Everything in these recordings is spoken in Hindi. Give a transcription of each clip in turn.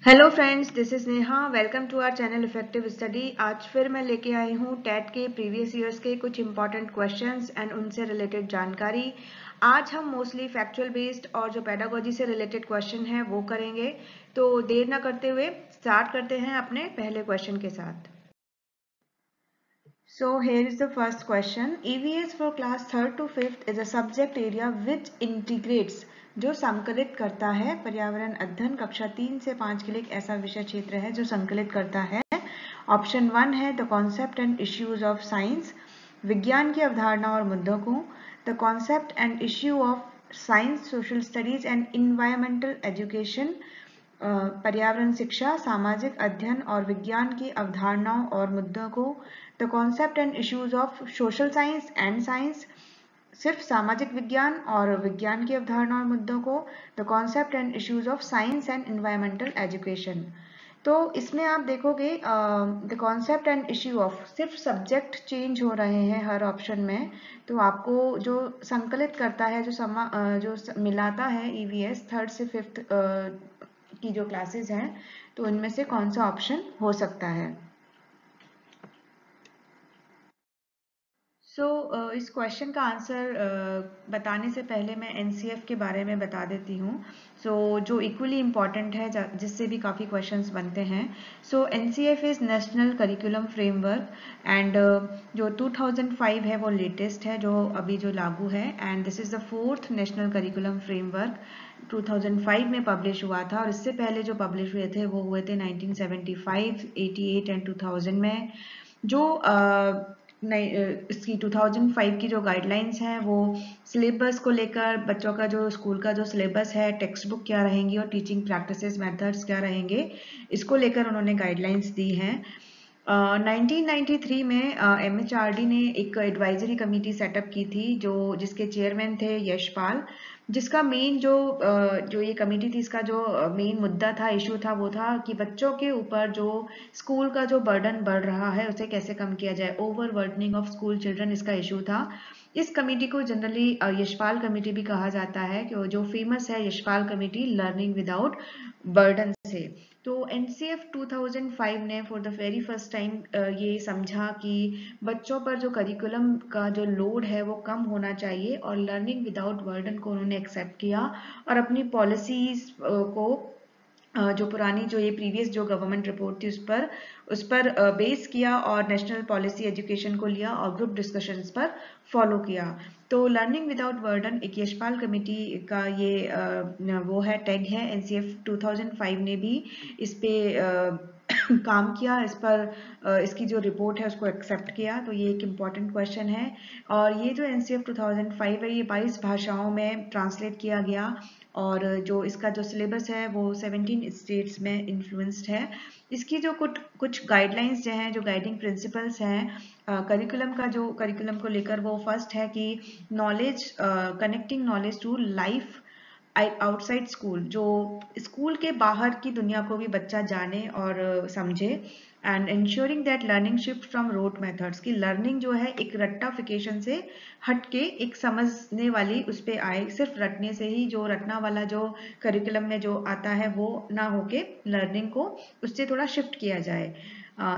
Hello friends, this is Neha. Welcome to our channel effective study. आज फिर मैं लेके आई हूँ टेट के प्रीवियस ईयर्स के कुछ इंपॉर्टेंट क्वेश्चंस एंड उनसे रिलेटेड जानकारी। आज हम मोस्टली फैक्चुअल बेस्ड और जो पेडागोजी से रिलेटेड क्वेश्चन है वो करेंगे। तो देर ना करते हुए स्टार्ट करते हैं अपने पहले क्वेश्चन के साथ। So here is the first question. EVS for class 3rd to 5th is a subject area which integrates, जो संकलित करता है। पर्यावरण अध्ययन कक्षा 3 से 5 के लिए एक ऐसा विषय क्षेत्र है जो संकलित करता है। ऑप्शन 1 है the concept and issues of science, विज्ञान की अवधारणा और मुद्दों को। The concept and issue of science, social studies and environmental education, पर्यावरण शिक्षा, सामाजिक अध्ययन और विज्ञान की अवधारणाओं और मुद्दों को। The concept and issues of social science and science, सिर्फ सामाजिक विज्ञान और विज्ञान की अवधारणा और मुद्दों को। The concept and issues of science and environmental education. तो इसमें आप देखोगे the concept and issue of, सिर्फ सब्जेक्ट चेंज हो रहे हैं हर ऑप्शन में। तो आपको जो संकलित करता है, जो मिलाता है ईवीएस 3rd से 5th की जो क्लासेस हैं, तो इनमें से कौन सा ऑप्शन हो सकता है। इस क्वेश्चन का आंसर बताने से पहले मैं एनसीएफ के बारे में बता देती हूँ। जो इक्वली इम्पॉर्टेंट है, जिससे भी काफ़ी क्वेश्चंस बनते हैं। NCF is national curriculum framework and जो 2005 है वो लेटेस्ट है, जो अभी जो लागू है। And this is the 4th national curriculum framework. 2005 में पब्लिश हुआ था और इससे पहले जो पब्लिश हुए थे वो हुए थे 1975, 88 एंड 2000 में। जो इसकी 2005 की जो गाइडलाइंस हैं वो सिलेबस को लेकर, बच्चों का जो स्कूल का जो सिलेबस है, टेक्स्ट बुक क्या रहेंगी और टीचिंग प्रैक्टिसेस मेथड्स क्या रहेंगे, इसको लेकर उन्होंने गाइडलाइंस दी हैं। 1993 में एमएचआरडी ने एक एडवाइजरी कमेटी सेटअप की थी, जिसके चेयरमैन थे यशपाल। जिसका मेन जो ये कमेटी थी, इसका जो मेन मुद्दा था, इशू था, वो था कि बच्चों के ऊपर जो स्कूल का जो बर्डन बढ़ रहा है उसे कैसे कम किया जाए। Over burdening of school children इसका इशू था। इस कमेटी को जनरली यशपाल कमेटी भी कहा जाता है, कि जो फेमस है Yashpal committee, learning without burden से। तो एनसीएफ 2005 ने for the very first time ये समझा कि बच्चों पर जो करिकुलम का जो लोड है वो कम होना चाहिए, और लर्निंग विदाउट बर्डन को उन्होंने एक्सेप्ट किया और अपनी पॉलिसीज को जो पुरानी, जो ये प्रीवियस जो गवर्नमेंट रिपोर्ट थी उस पर बेस किया और नेशनल पॉलिसी एजुकेशन को लिया और ग्रुप डिस्कशंस पर फॉलो किया। तो लर्निंग विदाउट बर्डन एक यशपाल कमेटी का ये वो है, टैग है। एनसीएफ 2005 ने भी इस पे काम किया, इस पर इसकी जो रिपोर्ट है उसको एक्सेप्ट किया। तो ये एक इम्पॉर्टेंट क्वेश्चन है। और ये जो एनसीएफ 2005 है ये 22 भाषाओं में ट्रांसलेट किया गया, और जो इसका जो सिलेबस है वो 17 स्टेट्स में इन्फ्लुएंस्ड है। इसकी जो कुछ गाइडलाइंस जो हैं, जो गाइडिंग प्रिंसिपल्स हैं करिकुलम को लेकर, वो फर्स्ट है कि knowledge, connecting knowledge to life outside school, जो स्कूल के बाहर की दुनिया को भी बच्चा जाने और समझे। And ensuring that learning shift from rote methods, की लर्निंग जो है एक रट्टाफिकेशन से हटके एक समझने वाली उस पे आए। सिर्फ रटने से ही, जो रटना वाला जो करिकुलम में जो आता है वो ना होके लर्निंग को उससे थोड़ा शिफ्ट किया जाए।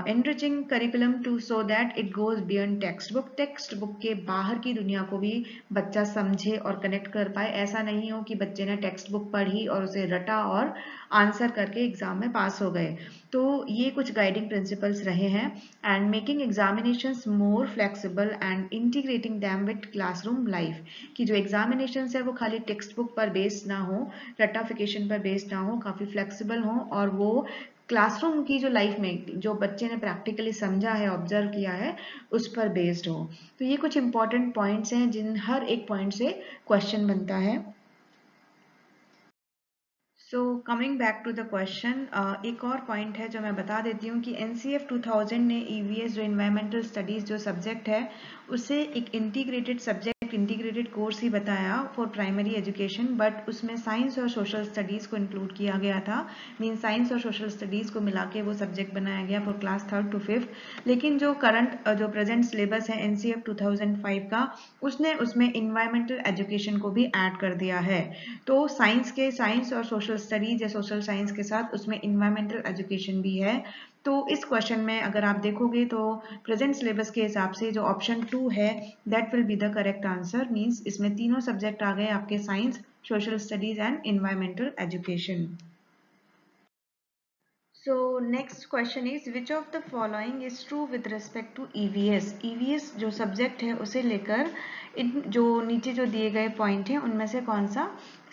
Enriching curriculum to so that it goes beyond text book के बाहर की दुनिया को भी बच्चा समझे और कनेक्ट कर पाए। ऐसा नहीं हो कि बच्चे ने टेक्स्ट बुक पढ़ी और उसे रटा और आंसर करके एग्जाम में पास हो गए। तो ये कुछ गाइडिंग प्रिंसिपल्स रहे हैं। And making examinations more flexible and integrating them with classroom life, कि जो एग्जामिनेशंस है वो खाली टेक्स्ट बुक पर बेस्ड ना हो, रटाफिकेशन पर बेस्ड ना हो, काफ़ी फ्लेक्सिबल हो, और वो क्लासरूम की जो लाइफ में जो बच्चे ने प्रैक्टिकली समझा है, ऑब्जर्व किया है, उस पर बेस्ड हो। तो ये कुछ इंपॉर्टेंट पॉइंट्स हैं जिन हर एक पॉइंट से क्वेश्चन बनता है। Coming back to the question, एक और पॉइंट है जो मैं बता देती हूँ कि एनसीएफ 2000 ने ईवीएस जो इन्वायरमेंटल स्टडीज जो सब्जेक्ट है उसे एक इंटीग्रेटेड सब्जेक्ट इंटीग्रेटेड कोर्स ही बताया फॉर प्राइमरी एजुकेशन, बट उसमें साइंस और सोशल स्टडीज़ को इंक्लूड किया गया था। मीन साइंस और सोशल स्टडीज़ को मिला के वो सब्जेक्ट बनाया गया for class 3rd to 5th। लेकिन जो प्रेजेंट सिलेबस है NCF 2005 का, उसने उसमें इन्वायरमेंटल एजुकेशन को भी ऐड कर दिया है। तो साइंस और सोशल स्टडीज या सोशल साइंस के साथ उसमें इन्वायरमेंटल एजुकेशन भी है। तो इस क्वेश्चन में अगर आप देखोगे तो प्रेजेंट सिलेबस के हिसाब से जो ऑप्शन 2 है that will be the correct answer. Means इसमें तीनों सब्जेक्ट आ गए आपके, science, social studies and environmental education. So next question is which of the following is true with respect to EVS? EVS जो सब्जेक्ट है उसे लेकर जो नीचे जो दिए गए पॉइंट हैं उनमें से कौन सा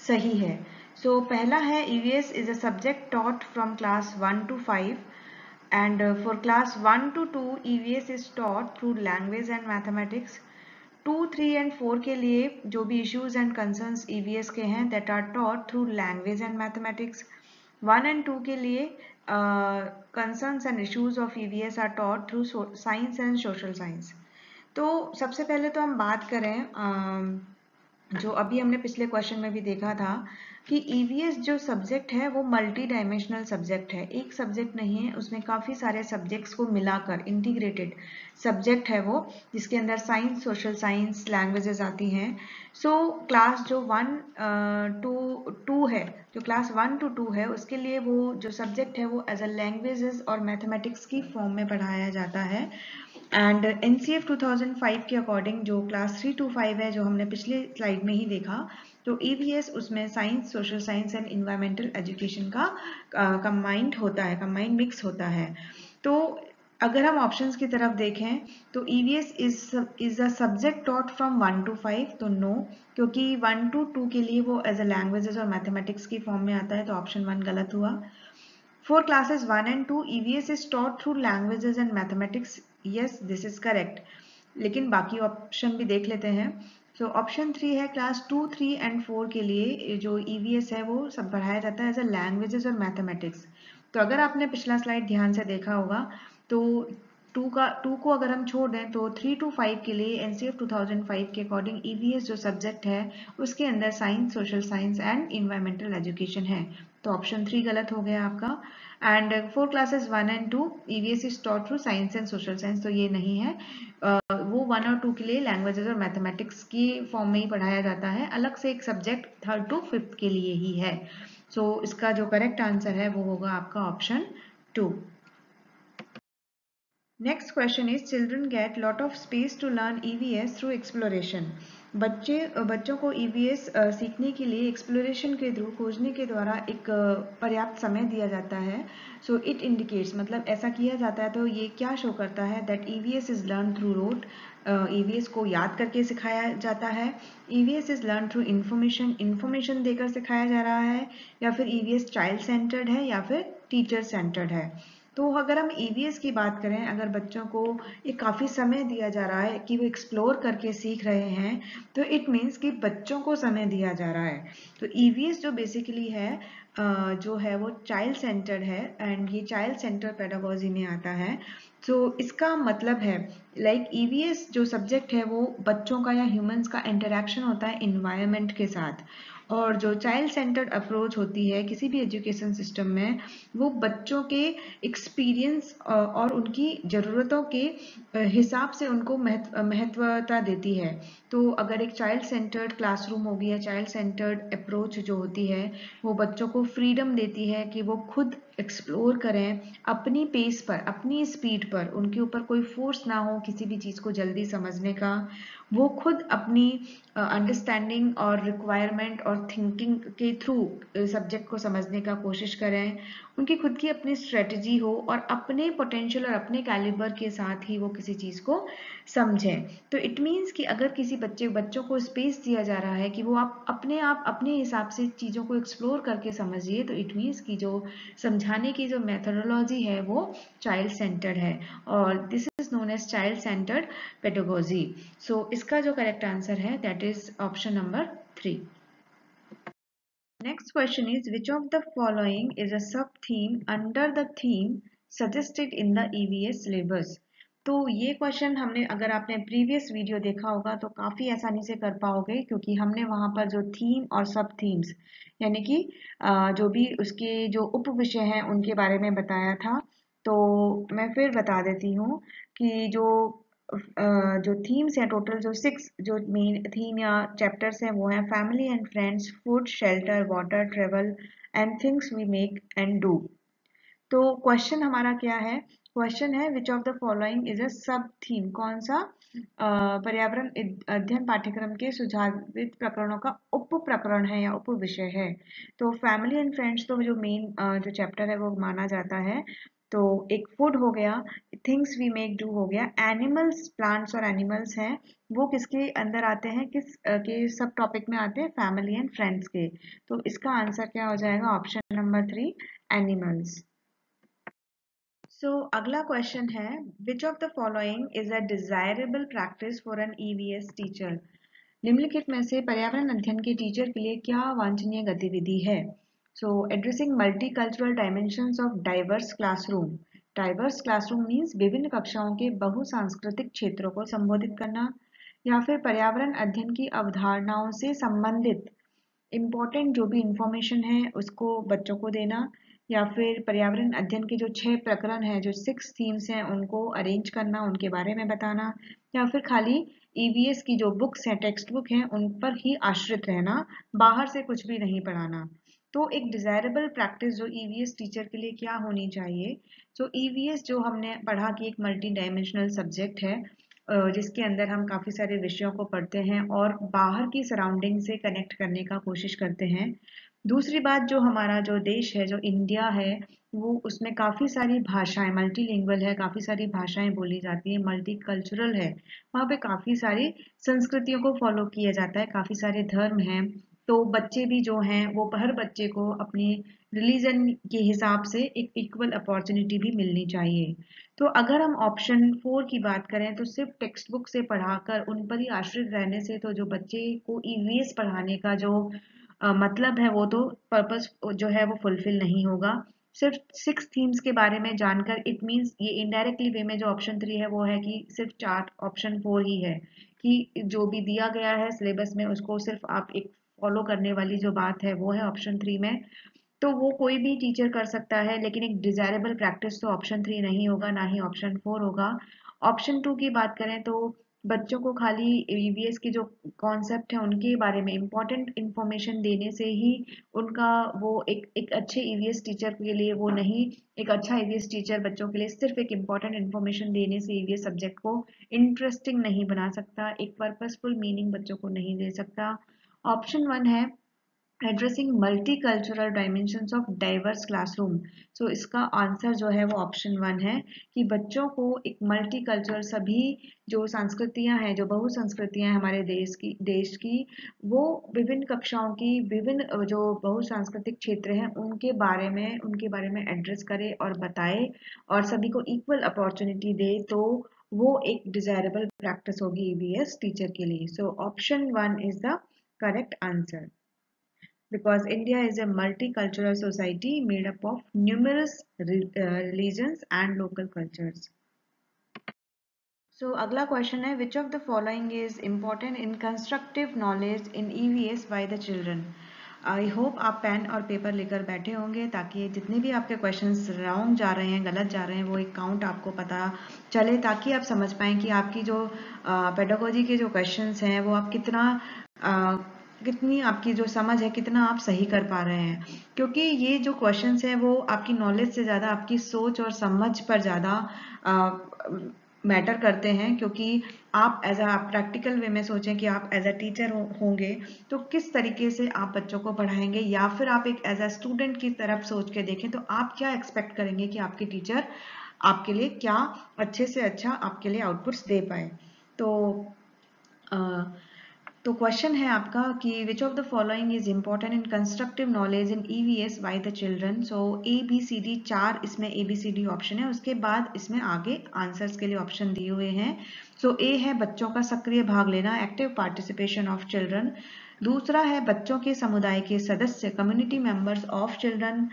सही है। So पहला है EVS is a subject taught from class 1 to 5 and for class 1 to 2 EVS is taught through language and mathematics। 2, 3 and 4 के लिए जो भी issues and concerns EVS के हैं that are taught through language and mathematics। 1 and 2 के लिए concerns and issues of EVS are taught through science and social science। तो सबसे पहले तो हम बात करें जो अभी हमने पिछले क्वेश्चन में भी देखा था कि EVS जो सब्जेक्ट है वो मल्टी डायमेंशनल सब्जेक्ट है, एक सब्जेक्ट नहीं है, उसमें काफ़ी सारे सब्जेक्ट्स को मिलाकर इंटीग्रेटेड सब्जेक्ट है वो, जिसके अंदर साइंस, सोशल साइंस, लैंग्वेजेस आती हैं। सो क्लास जो 1 to 2 है, जो क्लास 1 to 2 है, उसके लिए वो जो सब्जेक्ट है वो एज अ लैंग्वेजेस और मैथमेटिक्स की फॉर्म में पढ़ाया जाता है। एंड NCF 2005 के अकॉर्डिंग जो क्लास 3 to 5 है, जो हमने पिछले स्लाइड में ही देखा, तो EVS उसमें science, social science and environmental education का कंबाइंड होता है, कंबाइंड मिक्स होता है। तो अगर हम ऑप्शंस की तरफ देखें तो EVS is a subject taught from 1 to 5, तो नो, क्योंकि 1 to 2 के लिए वो एज अ लैंग्वेजेस और मैथमेटिक्स की फॉर्म में आता है, तो ऑप्शन 1 गलत हुआ। For classes 1 and 2, EVS is taught through languages and mathematics. Yes, this is correct. लेकिन बाकी ऑप्शन भी देख लेते हैं। So ऑप्शन 3 है क्लास 2, 3 and 4 के लिए जो EVS है वो सब पढ़ाया जाता है एज अ लैंग्वेजेस और मैथमेटिक्स। तो अगर आपने पिछला स्लाइड ध्यान से देखा होगा तो 2 को अगर हम छोड़ दें तो 3 to 5 के लिए NCF 2005 के अकॉर्डिंग EVS जो सब्जेक्ट है उसके अंदर science, social science and environmental education है, तो ऑप्शन 3 गलत हो गया आपका। And for classes 1 and 2 EVS is taught through science and social science, तो ये नहीं है। वो 1 और 2 के लिए लैंग्वेजेस और मैथमेटिक्स की फॉर्म में ही पढ़ाया जाता है, अलग से एक सब्जेक्ट 3rd to 5th के लिए ही है। सो इसका जो करेक्ट आंसर है वो होगा आपका option 2। Next question is children get lot of space to learn EVS through exploration। बच्चों को EVS सीखने के लिए एक्सप्लोरेशन के थ्रू, खोजने के द्वारा एक पर्याप्त समय दिया जाता है। सो इट इंडिकेट्स, मतलब ऐसा किया जाता है तो ये क्या शो करता है that EVS is learn through rote, EVS को याद करके सिखाया जाता है। EVS is learn through information देकर सिखाया जा रहा है, या फिर EVS चाइल्ड सेंटर्ड है या फिर टीचर सेंटर्ड है। तो अगर हम EVS की बात करें, अगर बच्चों को ये काफ़ी समय दिया जा रहा है कि वो एक्सप्लोर करके सीख रहे हैं, तो इट मीन्स कि बच्चों को समय दिया जा रहा है। तो EVS जो बेसिकली है जो है वो चाइल्ड सेंटर्ड है एंड ये चाइल्ड सेंटर पेडागोजी में आता है। तो इसका मतलब है लाइक EVS जो सब्जेक्ट है वो बच्चों का या ह्यूमंस का इंटरेक्शन होता है इन्वायरमेंट के साथ, और जो चाइल्ड सेंटर्ड अप्रोच होती है किसी भी एजुकेशन सिस्टम में, वो बच्चों के एक्सपीरियंस और उनकी ज़रूरतों के हिसाब से उनको महत्वता देती है। तो अगर एक चाइल्ड सेंटर्ड क्लासरूम होगी या चाइल्ड सेंटर्ड अप्रोच जो होती है वो बच्चों को फ्रीडम देती है कि वो खुद एक्सप्लोर करें अपनी पेस पर, अपनी स्पीड पर, उनके ऊपर कोई फोर्स ना हो किसी भी चीज़ को जल्दी समझने का, वो खुद अपनी अंडरस्टैंडिंग और रिक्वायरमेंट और थिंकिंग के थ्रू सब्जेक्ट को समझने का कोशिश करें, उनकी खुद की अपनी स्ट्रेटजी हो और अपने पोटेंशियल और अपने कैलिबर के साथ ही वो किसी चीज़ को समझें। तो इट मीन्स कि अगर किसी बच्चों को स्पेस दिया जा रहा है कि वो आप अपने हिसाब से चीज़ों को एक्सप्लोर करके समझिए, तो इट मीन्स कि जो समझाने की जो मेथोडोलॉजी है वो चाइल्ड सेंटर्ड है, और this is known as child centred pedagogy. So इसका जो करेक्ट आंसर है that is option number 3। Next question is which of the following is a sub-theme under the theme suggested in the EVS syllabus? तो ये क्वेश्चन हमने, अगर आपने प्रीवियस वीडियो देखा होगा तो काफ़ी आसानी से कर पाओगे, क्योंकि हमने वहाँ पर जो थीम और सब थीम्स यानी कि जो भी उसके जो उप विषय हैं उनके बारे में बताया था। तो मैं फिर बता देती हूँ कि जो थीम्स हैं, टोटल जो 6 जो मेन थीम या चैप्टर्स हैं वो हैं family and friends, food, shelter, water, travel and things we make and do. तो क्वेश्चन हमारा क्या है? क्वेश्चन है which of the following is a sub theme? कौन सा पर्यावरण अध्ययन पाठ्यक्रम के सुझावित प्रकरणों का उप प्रकरण है या उप विषय है? तो फैमिली एंड फ्रेंड्स तो जो मेन जो चैप्टर है वो माना जाता है। तो एक फूड हो गया, थिंग्स वी मेक डू हो गया, एनिमल्स, प्लांट्स और एनिमल्स हैं, वो किसके अंदर आते हैं, किस के सब टॉपिक में आते हैं? फैमिली एंड फ्रेंड्स के। तो इसका आंसर क्या हो जाएगा? Option number 3, animals. सो अगला क्वेश्चन है which of the following is a desirable practice for an EVS teacher? निम्नलिखित में से पर्यावरण अध्ययन के टीचर के लिए क्या वांछनीय गतिविधि है? So addressing multicultural dimensions of diverse classroom. Diverse classroom means विभिन्न कक्षाओं के बहुसांस्कृतिक क्षेत्रों को संबोधित करना, या फिर पर्यावरण अध्ययन की अवधारणाओं से संबंधित इम्पोर्टेंट जो भी इंफॉर्मेशन है उसको बच्चों को देना, या फिर पर्यावरण अध्ययन के जो 6 प्रकरण हैं, जो 6 थीम्स हैं, उनको अरेंज करना, उनके बारे में बताना, या फिर खाली ईवीएस की जो बुक्स हैं, टेक्स्ट बुक हैं, उन पर ही आश्रित रहना, बाहर से कुछ भी नहीं पढ़ाना। तो एक डिजायरेबल प्रैक्टिस जो ईवीएस टीचर के लिए क्या होनी चाहिए? तो ईवीएस जो हमने पढ़ा कि एक मल्टी डायमेंशनल सब्जेक्ट है, जिसके अंदर हम काफ़ी सारे विषयों को पढ़ते हैं और बाहर की सराउंडिंग से कनेक्ट करने का कोशिश करते हैं। दूसरी बात, जो हमारा जो देश है, जो इंडिया है, वो उसमें काफ़ी सारी भाषाएं, मल्टीलिंगुअल है, काफ़ी सारी भाषाएं बोली जाती है, मल्टीकल्चरल है। वहाँ पे काफ़ी सारी संस्कृतियों को फॉलो किया जाता है, काफ़ी सारे धर्म हैं। तो बच्चे भी जो हैं वो हर बच्चे को अपनी रिलीजन के हिसाब से एक इक्वल अपॉर्चुनिटी भी मिलनी चाहिए। तो अगर हम ऑप्शन 4 की बात करें तो सिर्फ टेक्स्ट बुक से पढ़ाकर उन पर ही आश्रित रहने से तो जो बच्चे को ईवीएस पढ़ाने का जो मतलब है, वो तो पर्पस जो है वो फुलफिल नहीं होगा। सिर्फ 6 थीम्स के बारे में जानकर इट मीन्स ये इनडायरेक्टली वे में जो ऑप्शन 3 है वो है कि सिर्फ 4, ऑप्शन 4 ही है कि जो भी दिया गया है सिलेबस में उसको सिर्फ आप एक फॉलो करने वाली जो बात है वो है ऑप्शन 3 में। तो वो कोई भी टीचर कर सकता है, लेकिन एक डिजायरेबल प्रैक्टिस तो ऑप्शन 3 नहीं होगा, ना ही ऑप्शन 4 होगा। ऑप्शन 2 की बात करें तो बच्चों को खाली ईवीएस के जो कॉन्सेप्ट है उनके बारे में इंपॉर्टेंट इंफॉर्मेशन देने से ही उनका वो एक अच्छे ईवीएस टीचर के लिए वो नहीं, एक अच्छा ईवीएस टीचर बच्चों के लिए सिर्फ एक इंपॉर्टेंट इंफॉर्मेशन देने से ईवीएस सब्जेक्ट को इंटरेस्टिंग नहीं बना सकता, एक पर्पसफुल मीनिंग बच्चों को नहीं दे सकता। ऑप्शन 1 है addressing multicultural dimensions of diverse classroom. So इसका आंसर जो है वो ऑप्शन 1 है कि बच्चों को एक मल्टीकल्चरल, सभी जो संस्कृतियां हैं, जो बहुसंस्कृतियां हैं हमारे देश की वो विभिन्न कक्षाओं की विभिन्न जो बहुसांस्कृतिक क्षेत्र हैं उनके बारे में एड्रेस करे और बताए और सभी को इक्वल अपॉर्चुनिटी दे, तो वो एक डिजायरेबल प्रैक्टिस होगी ईवीएस टीचर के लिए। सो option 1 is the correct answer, because India is a multicultural society made up of numerous religions and local cultures. So अगला क्वेश्चन है which of the following is important in constructive knowledge in EVS by the children? I hope आप पेन और पेपर लेकर बैठे होंगे ताकि जितने भी आपके क्वेश्चंस रॉन्ग जा रहे हैं, गलत जा रहे हैं, वो एक काउंट आपको पता चले, ताकि आप समझ पाएं कि आपकी जो पेडागोजी के जो क्वेश्चंस हैं वो आप कितनी आपकी जो समझ है कितना आप सही कर पा रहे हैं। क्योंकि ये जो क्वेश्चंस हैं वो आपकी नॉलेज से ज़्यादा आपकी सोच और समझ पर ज़्यादा मैटर करते हैं, क्योंकि आप एज अ प्रैक्टिकल वे में सोचें कि आप एज अ टीचर होंगे तो किस तरीके से आप बच्चों को पढ़ाएंगे, या फिर आप एक एज अ स्टूडेंट की तरफ सोच के देखें तो आप क्या एक्सपेक्ट करेंगे कि आपके टीचर आपके लिए क्या अच्छे से अच्छा आपके लिए आउटपुट्स दे पाए। तो क्वेश्चन है आपका कि विच of the following is important in constructive knowledge in EVS by the children? So ABCD 4 इसमें ABCD ऑप्शन है, उसके बाद इसमें आगे आंसर्स के लिए ऑप्शन दिए हुए हैं। सो A है बच्चों का सक्रिय भाग लेना, एक्टिव पार्टिसिपेशन ऑफ चिल्ड्रन। दूसरा है बच्चों के समुदाय के सदस्य, community members of children.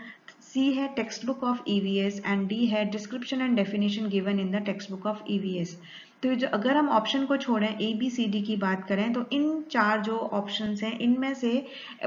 C है text book of EVS and D है description and definition given in the text book of EVS. तो जो अगर हम ऑप्शन को छोड़ें ए बी सी डी की बात करें तो इन चार जो ऑप्शंस हैं इनमें से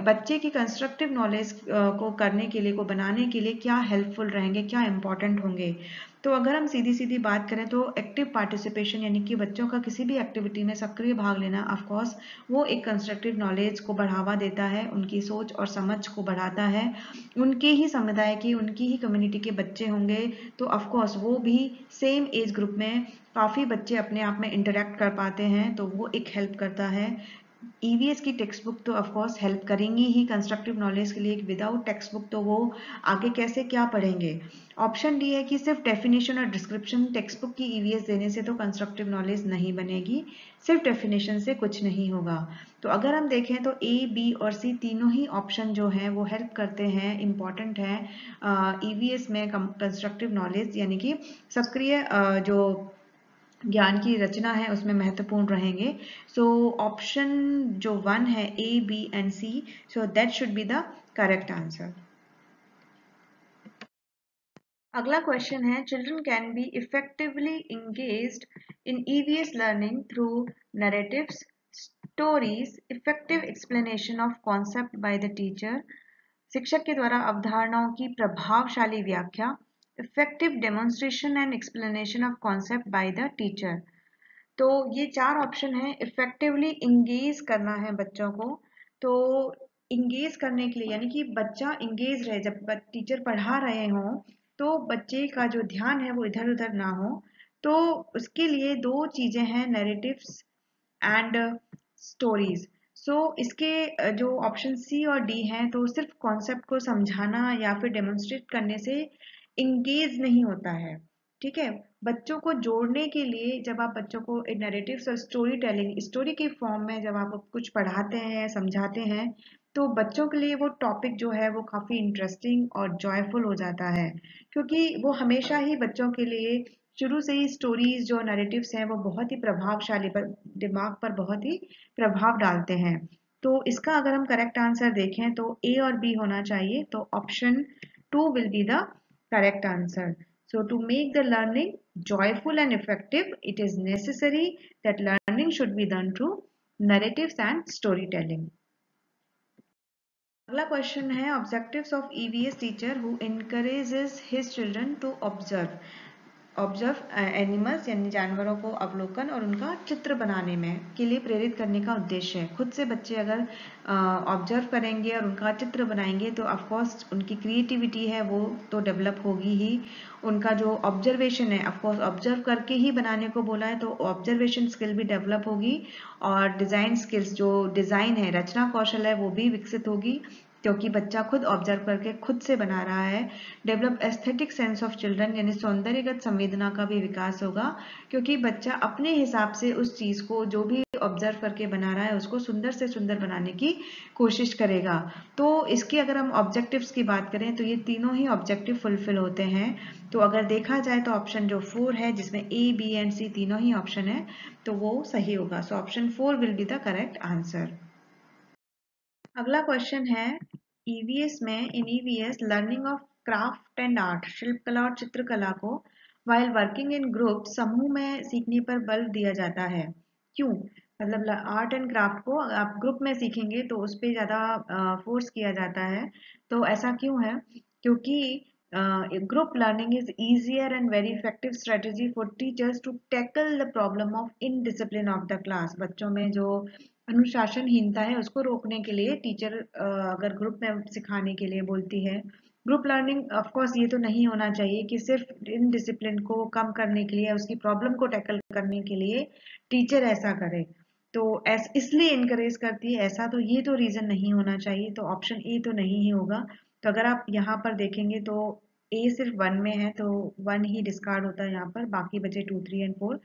बच्चे की कंस्ट्रक्टिव नॉलेज को करने के लिए, को बनाने के लिए क्या हेल्पफुल रहेंगे, क्या इंपॉर्टेंट होंगे। तो अगर हम सीधी सीधी बात करें तो एक्टिव पार्टिसिपेशन यानी कि बच्चों का किसी भी एक्टिविटी में सक्रिय भाग लेना, ऑफ कोर्स वो एक कंस्ट्रक्टिव नॉलेज को बढ़ावा देता है, उनकी सोच और समझ को बढ़ाता है। उनके ही समुदाय के, उनकी ही कम्युनिटी के बच्चे होंगे तो ऑफ कोर्स वो भी सेम एज ग्रुप में काफ़ी बच्चे अपने आप में इंटरेक्ट कर पाते हैं, तो वो एक हेल्प करता है। ईवीएस की टेक्स्ट बुक तो ऑफ कोर्स हेल्प करेंगी ही कंस्ट्रक्टिव नॉलेज के लिए। विदाउट टेक्स्ट बुक तो वो आगे कैसे क्या पढ़ेंगे। ऑप्शन डी है कि सिर्फ डेफिनेशन और डिस्क्रिप्शन टेक्स्ट बुक की ईवीएस देने से तो कंस्ट्रक्टिव नॉलेज नहीं बनेगी, सिर्फ डेफिनेशन से कुछ नहीं होगा। तो अगर हम देखें तो ए बी और सी तीनों ही ऑप्शन जो हैं वो हेल्प करते हैं, इम्पॉर्टेंट हैं ईवीएस में कंस्ट्रक्टिव नॉलेज यानी कि सक्रिय जो ज्ञान की रचना है उसमें महत्वपूर्ण रहेंगे। सो ऑप्शन जो 1 है A B and C, so that should be the correct answer. अगला क्वेश्चन है children can be effectively engaged in EVS learning through narratives, stories, effective explanation of concept by the teacher, शिक्षक के द्वारा अवधारणाओं की प्रभावशाली व्याख्या, effective demonstration and explanation of concept by the teacher. तो ये चार ऑप्शन है। इफेक्टिवली इंगेज करना है बच्चों को, तो इंगेज करने के लिए यानी कि बच्चा इंगेज रहे, जब टीचर पढ़ा रहे हों तो बच्चे का जो ध्यान है वो इधर उधर ना हो। तो उसके लिए दो चीजें हैं, नैरेटिव्स एंड स्टोरीज। सो इसके जो ऑप्शन सी और डी हैं तो सिर्फ कॉन्सेप्ट को समझाना या फिर डेमोन्स्ट्रेट करने से इंगेज नहीं होता है। ठीक है, बच्चों को जोड़ने के लिए जब आप बच्चों को नैरेटिव्स और स्टोरी टेलिंग, स्टोरी के फॉर्म में जब आप कुछ पढ़ाते हैं, समझाते हैं, तो बच्चों के लिए वो टॉपिक जो है वो काफ़ी इंटरेस्टिंग और जॉयफुल हो जाता है। क्योंकि वो हमेशा ही बच्चों के लिए शुरू से ही स्टोरीज जो नैरेटिव्स हैं वो बहुत ही प्रभावशाली, दिमाग पर बहुत ही प्रभाव डालते हैं। तो इसका अगर हम करेक्ट आंसर देखें तो ए और बी होना चाहिए, तो option 2 will be the correct answer. So to make the learning joyful and effective, it is necessary that learning should be done through narratives and storytelling. अगला क्वेश्चन है objectives of EVS teacher who encourages his children to observe animals यानी जानवरों को अवलोकन और उनका चित्र बनाने में के लिए प्रेरित करने का उद्देश्य है। खुद से बच्चे अगर ऑब्जर्व करेंगे और उनका चित्र बनाएंगे तो ऑफकोर्स उनकी क्रिएटिविटी है वो तो डेवलप होगी ही। उनका जो ऑब्जर्वेशन है, ऑफकोर्स ऑब्जर्व करके ही बनाने को बोला है तो ऑब्जर्वेशन स्किल भी डेवलप होगी और डिज़ाइन स्किल्स, जो डिज़ाइन है, रचना कौशल है, वो भी विकसित होगी क्योंकि बच्चा खुद ऑब्जर्व करके खुद से बना रहा है। Develop aesthetic sense of children यानी सौंदर्यगत संवेदना का भी विकास होगा क्योंकि बच्चा अपने हिसाब से उस चीज को जो भी ऑब्जर्व करके बना रहा है उसको सुंदर से सुंदर बनाने की कोशिश करेगा। तो इसके अगर हम ऑब्जेक्टिव्स की बात करें तो ये तीनों ही ऑब्जेक्टिव फुलफिल होते हैं। तो अगर देखा जाए तो ऑप्शन जो 4 है जिसमें ए बी एंड सी तीनों ही ऑप्शन है तो वो सही होगा। So option 4 will be the correct answer. अगला क्वेश्चन है ईवीएस में, in EVS learning of craft and art, शिल्पकला और चित्रकला को वाइल वर्किंग इन ग्रुप, समूह में सीखने पर बल दिया जाता है। क्यों? मतलब आर्ट एंड क्राफ्ट को आप ग्रुप में सीखेंगे तो उस पर ज़्यादा फोर्स किया जाता है। तो ऐसा क्यों है? क्योंकि group learning is easier and very effective strategy for teachers to tackle the problem of indiscipline of the class। बच्चों में जो अनुशासनहीनता है उसको रोकने के लिए टीचर अगर ग्रुप में सिखाने के लिए बोलती है। ग्रुप लर्निंग ऑफ कोर्स ये तो नहीं होना चाहिए कि सिर्फ इन डिसिप्लिन को कम करने के लिए, उसकी प्रॉब्लम को टैकल करने के लिए टीचर ऐसा करे। तो इसलिए इनकरेज करती है, ऐसा तो ये तो रीजन नहीं होना चाहिए। तो ऑप्शन ए तो नहीं ही होगा। तो अगर आप यहाँ पर देखेंगे तो ए सिर्फ 1 में है तो 1 ही डिस्कार्ड होता है यहाँ पर, बाकी बचे 2, 3 एंड 4।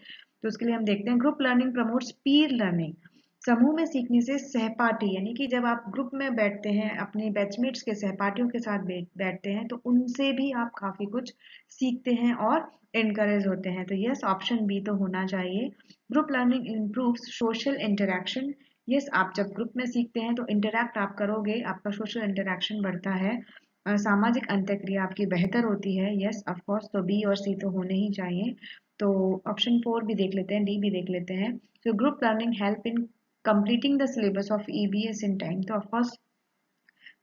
तो उसके लिए हम देखते हैं ग्रुप लर्निंग प्रमोट्स पीर लर्निंग। समूह में सीखने से सहपाठी यानी कि जब आप ग्रुप में बैठते हैं, अपने बैचमेट्स के सहपाठियों के साथ बैठते हैं तो उनसे भी आप काफी कुछ सीखते हैं और इनकरेज होते हैं। तो यस, ऑप्शन बी तो होना चाहिए। Group learning improves social interaction. Yes, आप जब ग्रुप में सीखते हैं तो इंटरैक्ट आप करोगे, आपका सोशल इंटरेक्शन बढ़ता है। सामाजिक अंतःक्रिया आपकी बेहतर होती है, यस ऑफ कोर्स, तो बी और सी तो होने ही चाहिए। तो ऑप्शन 4 भी देख लेते हैं, डी भी देख लेते हैं। तो group learning help in completing the syllabus of EVS in time, तो ऑफ कोर्स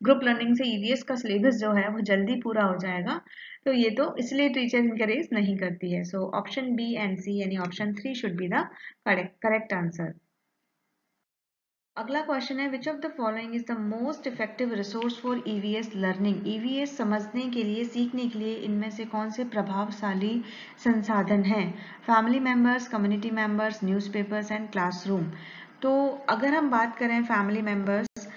ग्रुप लर्निंग से ईवीएस का सिलेबस जो है वो जल्दी पूरा हो जाएगा, तो ये तो इसलिए टीचर इनकरेज नहीं करती है। सो ऑप्शन बी एंड सी यानी option 3 should be the correct answer. अगला क्वेश्चन है, which of the following is the most effective resource for EVS learning, EVS समझने के लिए, सीखने के लिए इनमें से कौन से प्रभावशाली संसाधन हैं? Family members, community members, newspapers and classroom. तो अगर हम बात करें फैमिली मेंबर्स,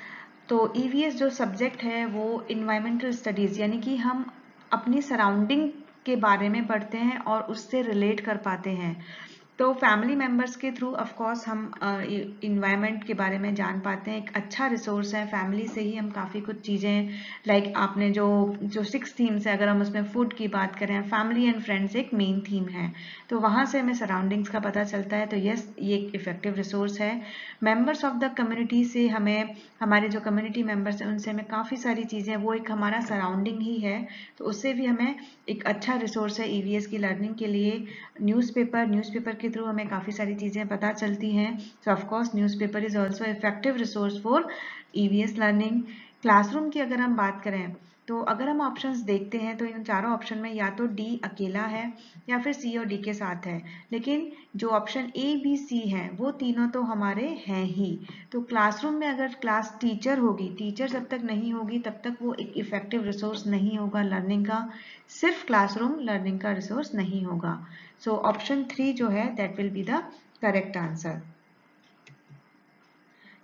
तो ईवीएस जो सब्जेक्ट है वो इन्वायरमेंटल स्टडीज़ यानी कि हम अपनी सराउंडिंग के बारे में पढ़ते हैं और उससे रिलेट कर पाते हैं। तो फैमिली मेंबर्स के थ्रू ऑफ कोर्स हम इन्वायरमेंट के बारे में जान पाते हैं, एक अच्छा रिसोर्स है। फैमिली से ही हम काफ़ी कुछ चीज़ें, लाइक आपने जो जो 6 थीम्स है, अगर हम उसमें फूड की बात करें, फैमिली एंड फ्रेंड्स एक मेन थीम है, तो वहाँ से हमें सराउंडिंग्स का पता चलता है, तो यस ये एक इफेक्टिव रिसोर्स है। मेंबर्स ऑफ द कम्युनिटी से हमें, हमारे जो कम्युनिटी मेंबर्स हैं उनसे हमें काफ़ी सारी चीज़ें, वो एक हमारा सराउंडिंग ही है, तो उससे भी हमें एक अच्छा रिसोर्स है ईवीएस की लर्निंग के लिए। न्यूज़पेपर के थ्रू हमें काफ़ी सारी चीज़ें पता चलती हैं, सो of course newspaper is also effective resource for EVS learning. Classroom की अगर हम बात करें, तो अगर हम ऑप्शंस देखते हैं तो इन चारों ऑप्शन में या तो डी अकेला है या फिर सी और डी के साथ है, लेकिन जो ऑप्शन ए बी सी हैं वो तीनों तो हमारे हैं ही। तो क्लासरूम में अगर क्लास टीचर होगी, टीचर जब तक नहीं होगी तब तक वो एक इफेक्टिव रिसोर्स नहीं होगा लर्निंग का, सिर्फ क्लासरूम लर्निंग का रिसोर्स नहीं होगा। सो ऑप्शन 3 जो है that will be the correct answer.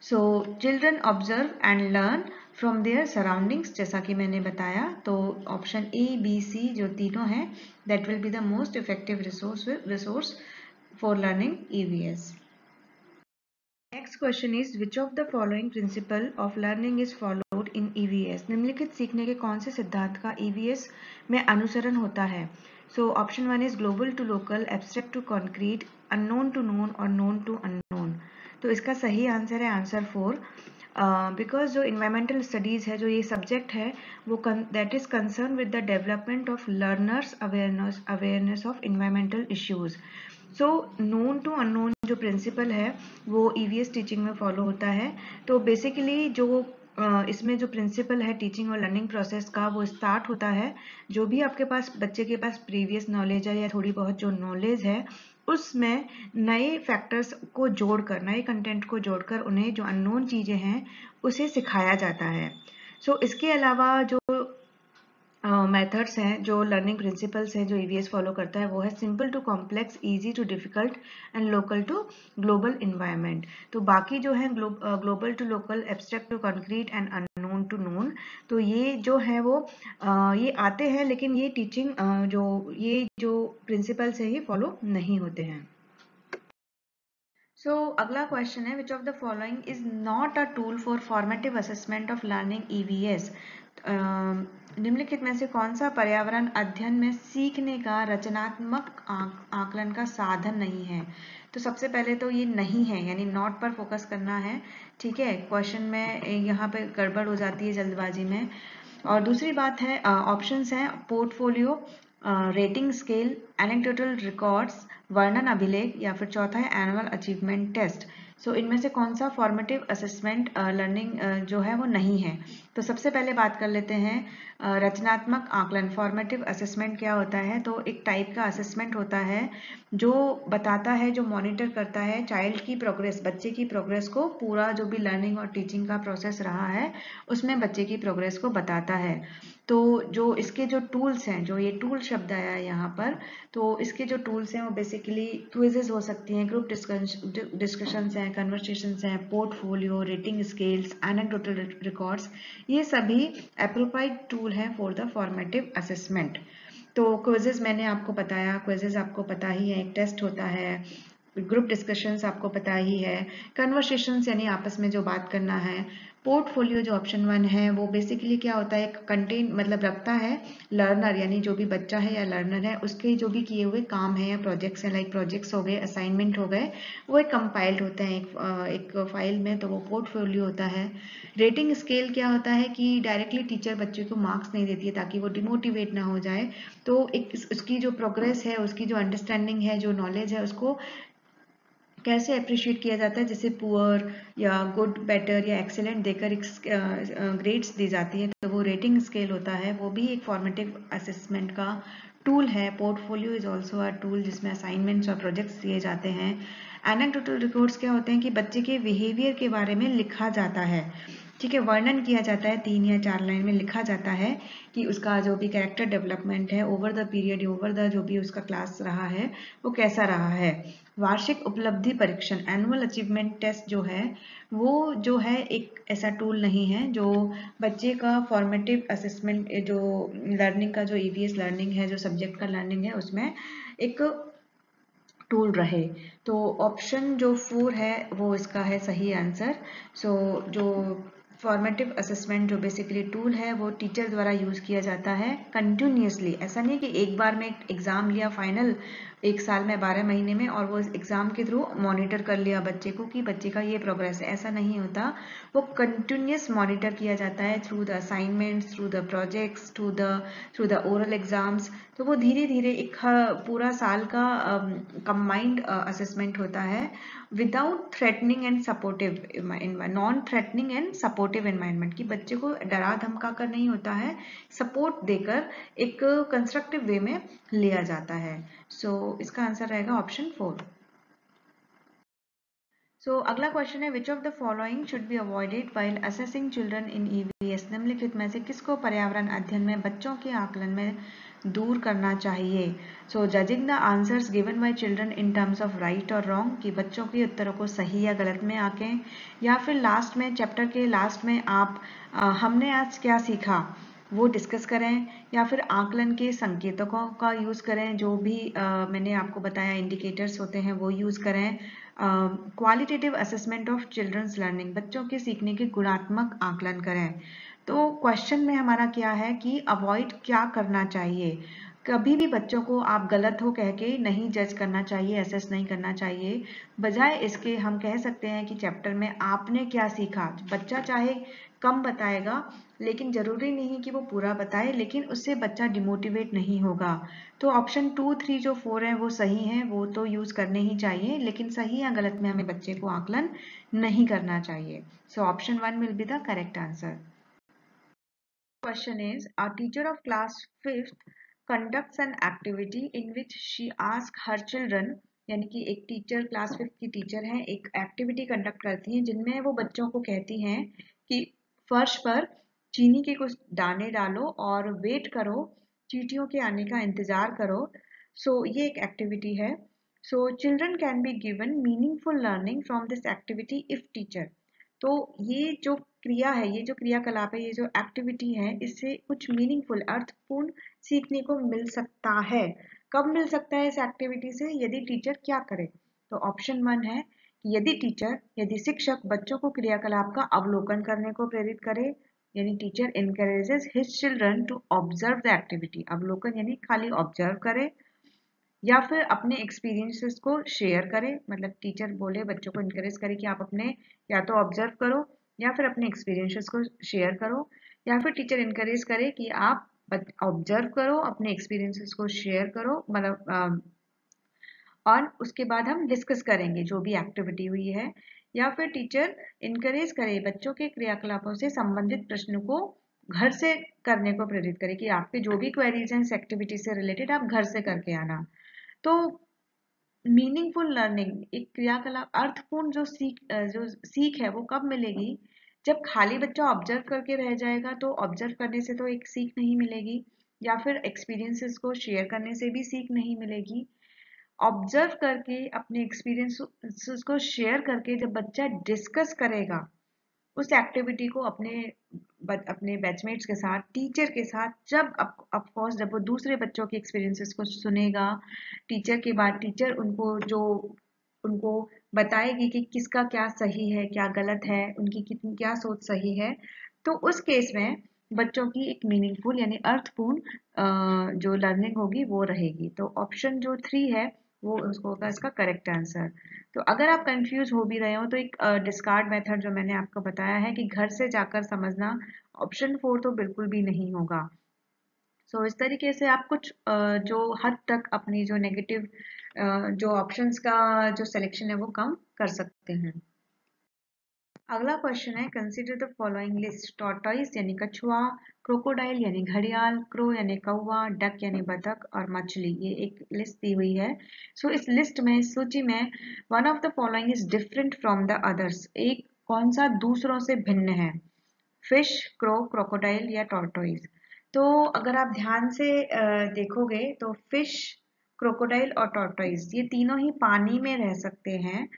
So children observe and learn from there surroundings, जैसा कि मैंने बताया, तो ऑप्शन ए बी सी जो तीनों हैं that will be the most effective resource for learning EVS. Next question is, which of the following principle of learning is followed in EVS, निम्नलिखित सीखने के कौन से सिद्धांत का ईवीएस में अनुसरण होता है? So option 1 is global to local, abstract to concrete, unknown to known और नोन टू अननोन। तो इसका सही आंसर है आंसर 4, बिकॉज जो इन्वायरमेंटल स्टडीज़ है, जो ये सब्जेक्ट है, वो that is concern with the development of learners awareness of environmental issues. So known to unknown जो प्रिंसिपल है वो ईवीएस टीचिंग में फॉलो होता है। तो बेसिकली जो इसमें जो प्रिंसिपल है टीचिंग और लर्निंग प्रोसेस का, वो स्टार्ट होता है, जो भी आपके पास बच्चे के पास प्रीवियस नॉलेज है या थोड़ी बहुत जो नॉलेज है, उसमें नए फैक्टर्स को जोड़कर, नए कंटेंट को जोड़कर उन्हें जो अननोन चीज़ें हैं उसे सिखाया जाता है। सो इसके अलावा जो मेथड्स हैं, जो लर्निंग प्रिंसिपल्स हैं जो ईवीएस फॉलो करता है, वो है simple to complex, easy to difficult and local to global environment. तो बाकी जो है global to local, abstract to concrete and unknown to known, तो ये जो है वो ये आते हैं, लेकिन ये टीचिंग ये जो प्रिंसिपल्स है ये फॉलो नहीं होते हैं। सो अगला क्वेश्चन है, which of the following is not a tool for formative assessment of learning EVS, निम्नलिखित में से कौन सा पर्यावरण अध्ययन में सीखने का रचनात्मक आकलन का साधन नहीं है? तो सबसे पहले तो ये नहीं है, यानी नॉट पर फोकस करना है, ठीक है, क्वेश्चन में यहाँ पे गड़बड़ हो जाती है जल्दबाजी में। और दूसरी बात है, ऑप्शंस हैं portfolio, rating scale, anecdotal records, वर्णन अभिलेख, या फिर चौथा है एनुअल अचीवमेंट टेस्ट। सो इनमें से कौन सा फॉर्मेटिव असेसमेंट लर्निंग जो है वो नहीं है? तो सबसे पहले बात कर लेते हैं रचनात्मक आकलन। फॉर्मेटिव असेसमेंट क्या होता है? तो एक टाइप का असेसमेंट होता है जो बताता है, जो मॉनिटर करता है चाइल्ड की प्रोग्रेस, बच्चे की प्रोग्रेस को, पूरा जो भी लर्निंग और टीचिंग का प्रोसेस रहा है उसमें बच्चे की प्रोग्रेस को बताता है। तो जो इसके जो टूल्स हैं, जो ये टूल शब्द आया है यहाँ पर, तो इसके जो टूल्स हैं वो बेसिकली क्विजेज हो सकती हैं, ग्रुप डिस्कशंस हैं, कन्वर्सेशंस हैं, portfolio, rating scales, anecdotal records, ये सभी एप्रोप्रिएट टूल हैं फॉर द फॉर्मेटिव असेसमेंट। तो क्विजेज मैंने आपको बताया, क्विजेज आपको पता ही है, एक टेस्ट होता है, ग्रुप डिस्कशंस आपको पता ही है, कन्वर्सेशंस यानी आपस में जो बात करना है, पोर्टफोलियो जो ऑप्शन 1 है वो बेसिकली क्या होता है, कंटेन मतलब रखता है लर्नर यानी जो भी बच्चा है या लर्नर है उसके जो भी किए हुए काम है या प्रोजेक्ट्स हैं, लाइक प्रोजेक्ट्स हो गए, असाइनमेंट हो गए, वो एक कंपाइल्ड होते हैं एक फाइल में, तो वो पोर्टफोलियो होता है। रेटिंग स्केल क्या होता है कि डायरेक्टली टीचर बच्चे को मार्क्स नहीं देती है ताकि वो डिमोटिवेट ना हो जाए, तो एक उसकी जो प्रोग्रेस है, उसकी जो अंडरस्टैंडिंग है, जो नॉलेज है, उसको कैसे अप्रिशिएट किया जाता है, जैसे पुअर या गुड, बेटर या एक्सेलेंट देकर एक ग्रेड्स दी जाती है, तो वो रेटिंग स्केल होता है। वो भी एक फॉर्मेटिव असेसमेंट का टूल है। Portfolio is also a tool जिसमें असाइनमेंट्स और प्रोजेक्ट्स दिए जाते हैं। एनेक्डोटल रिकॉर्ड्स क्या होते हैं कि बच्चे के बिहेवियर के बारे में लिखा जाता है, ठीक है, वर्णन किया जाता है, 3 या 4 लाइन में लिखा जाता है कि उसका जो भी कैरेक्टर डेवलपमेंट है over the period, over the जो भी उसका क्लास रहा है वो कैसा रहा है। वार्षिक उपलब्धि परीक्षण, एनुअल अचीवमेंट टेस्ट जो है वो जो है एक ऐसा टूल नहीं है जो बच्चे का फॉर्मेटिव असेसमेंट, जो लर्निंग का जो ईवीएस लर्निंग है, जो सब्जेक्ट का लर्निंग है, उसमें एक टूल रहे। तो ऑप्शन जो 4 है वो इसका है सही आंसर। सो जो फॉर्मेटिव असेसमेंट जो बेसिकली टूल है वो टीचर द्वारा यूज किया जाता है कंटिन्यूसली। ऐसा नहीं कि एक बार में एग्जाम लिया फाइनल, एक साल में 12 महीने में, और वो एग्जाम के थ्रू मॉनिटर कर लिया बच्चे को कि बच्चे का ये प्रोग्रेस है, ऐसा नहीं होता। वो कंटिन्यूस मॉनिटर किया जाता है through the assignments, through the projects, through the oral exams. तो वो धीरे धीरे एक पूरा साल का कंबाइंड असेसमेंट होता है, without threatening and supportive, non threatening and supportive environment, कि बच्चे को डरा धमका कर नहीं होता है, सपोर्ट देकर एक कंस्ट्रक्टिव वे में लिया जाता है। सो इसका आंसर रहेगा ऑप्शन 4। सो अगला क्वेश्चन है, which of the following should be avoided while assessing children in EVS. निम्नलिखित में से किसको पर्यावरण अध्ययन में बच्चों के आकलन में दूर करना चाहिए। So judging the answers given by children in terms of right और रॉन्ग, कि बच्चों के उत्तरों को सही या गलत में आंकें, या फिर लास्ट में चैप्टर के लास्ट में आप हमने आज क्या सीखा वो डिस्कस करें, या फिर आकलन के संकेतकों का यूज करें, जो भी मैंने आपको बताया इंडिकेटर्स होते हैं वो यूज करें। Qualitative assessment of children's learning, बच्चों के सीखने के गुणात्मक आकलन करें। तो क्वेश्चन में हमारा क्या है कि अवॉइड क्या करना चाहिए। कभी भी बच्चों को आप गलत हो कह के नहीं जज करना चाहिए, असेस नहीं करना चाहिए। बजाय इसके हम कह सकते हैं कि चैप्टर में आपने क्या सीखा। बच्चा चाहे कम बताएगा, लेकिन जरूरी नहीं कि वो पूरा बताए, लेकिन उससे बच्चा डिमोटिवेट नहीं होगा। तो ऑप्शन 2, 3 जो 4 है वो सही है, वो तो यूज करने ही चाहिए, लेकिन सही या गलत में हमें बच्चे को आकलन नहीं करना चाहिए। सो option 1 will be the correct answer. Question is, a teacher of class 5th conducts an activity in which she asks her children, यानी कि एक टीचर क्लास 5th की टीचर है, एक एक्टिविटी कंडक्ट करती हैं जिनमें वो बच्चों को कहती हैं कि फर्श पर चीनी के कुछ दाने डालो और वेट करो, चींटियों के आने का इंतजार करो। ये एक एक्टिविटी है। Children can be given meaningful learning from this activity if teacher. तो ये जो क्रिया है, ये जो क्रियाकलाप है, ये जो एक्टिविटी है, इससे कुछ मीनिंगफुल अर्थपूर्ण सीखने को मिल सकता है। कब मिल सकता है इस एक्टिविटी से, यदि टीचर क्या करे। तो ऑप्शन 1 है कि यदि शिक्षक बच्चों को क्रियाकलाप का अवलोकन करने को प्रेरित करे, यानी teacher encourages his children to observe the activity। अवलोकन यानी खाली ऑब्जर्व करे, या फिर अपने एक्सपीरियंसेस को शेयर करें, मतलब टीचर बोले बच्चों को इनकरेज करे कि आप अपने या तो ऑब्जर्व करो या फिर अपने एक्सपीरियंसेस को शेयर करो, या फिर टीचर इनकरेज करे कि आप ऑब्जर्व करो, अपने एक्सपीरियंसेस को शेयर करो, मतलब और उसके बाद हम डिस्कस करेंगे जो भी एक्टिविटी हुई है। या फिर टीचर इनकरेज करे बच्चों के क्रियाकलापों से संबंधित प्रश्नों को घर से करने को प्रेरित करे, कि आपके जो भी क्वेरीज हैं इस एक्टिविटी से रिलेटेड आप घर से करके आना। तो मीनिंगफुल लर्निंग, एक क्रियाकलाप अर्थपूर्ण जो सीख है वो कब मिलेगी, जब खाली बच्चा ऑब्जर्व करके रह जाएगा, तो ऑब्जर्व करने से तो एक सीख नहीं मिलेगी, या फिर एक्सपीरियंसेस को शेयर करने से भी सीख नहीं मिलेगी। ऑब्जर्व करके अपने एक्सपीरियंसेस को शेयर करके जब बच्चा डिस्कस करेगा उस एक्टिविटी को अपने बैचमेट्स के साथ, टीचर के साथ, जब ऑफ कोर्स जब वो दूसरे बच्चों के एक्सपीरियंसेस को सुनेगा, टीचर के बाद टीचर उनको बताएगी कि किसका क्या सही है, क्या गलत है, उनकी कितनी क्या सोच सही है। तो उस केस में बच्चों की एक मीनिंगफुल यानी अर्थपूर्ण जो लर्निंग होगी वो रहेगी। तो ऑप्शन जो 3 है वो उसको होगा इसका करेक्ट आंसर। तो अगर आप कंफ्यूज हो भी रहे हो तो एक डिस्कार्ड मेथड जो मैंने आपको बताया है कि घर से जाकर समझना, ऑप्शन 4 तो बिल्कुल भी नहीं होगा। सो इस तरीके से आप कुछ जो हद तक अपनी जो नेगेटिव जो ऑप्शंस का जो सिलेक्शन है वो कम कर सकते हैं। अगला क्वेश्चन है, consider the following list. Tortoise यानी कछुआ, क्रोकोडाइल यानी घड़ियाल, क्रो यानी कौवा, डक यानी बतख और मछली, ये एक लिस्ट दी हुई है। सो इस लिस्ट में, इस सूची में one of the following is different from the others. एक कौन सा दूसरों से भिन्न है? फिश, क्रो, क्रोकोडाइल या टॉर्टोइज। तो अगर आप ध्यान से देखोगे तो फिश, क्रोकोडाइल और टॉर्टोइज ये तीनों ही पानी में रह सकते हैं,